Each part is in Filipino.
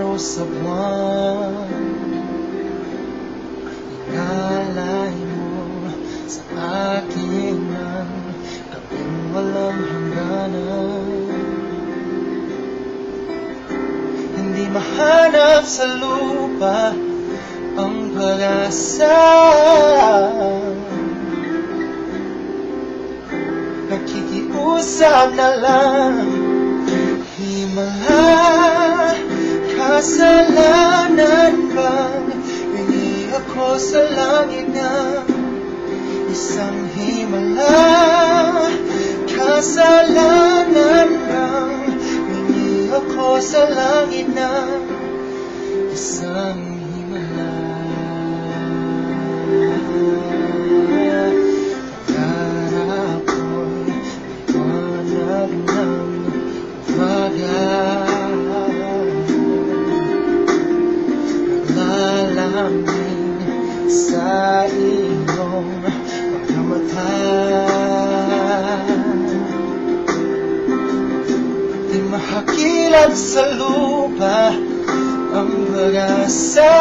araw sa buwan. Inalay mo sa akin ang gabing walang hangganan. Hindi mahanap sa lupa ang pag-asa. Nakikiusap na lang, himala, kasalanan bang hingi ako sa langit ng isang himala? Kasalanan bang hingi ako sa langit ng isang himala? Pangarap ko'y liwanag ng naglalamig sa iyong mga mata. Di mahakilat sa lupa ang pag-asa.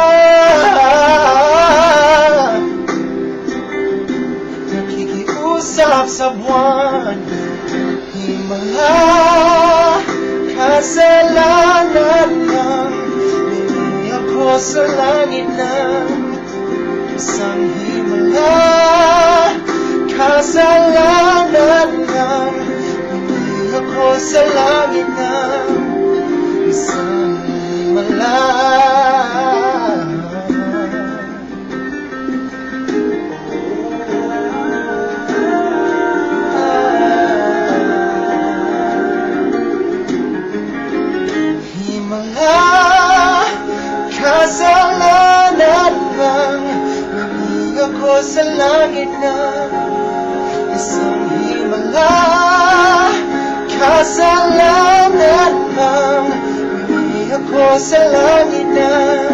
Nakikiusap sa buwan, himala, kasalanan lang hingi ako sa langit ng isang himala. Kasalanan lang hingi ako sa langit ng isang himala. Kasalanan bang hingi ako sa langit ng isang himala? Kasalanan bang hingi ako sa langit ng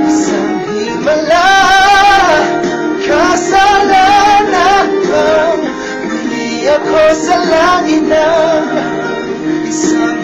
isang himala? Kasalanan bang hingi ako sa langit ng isang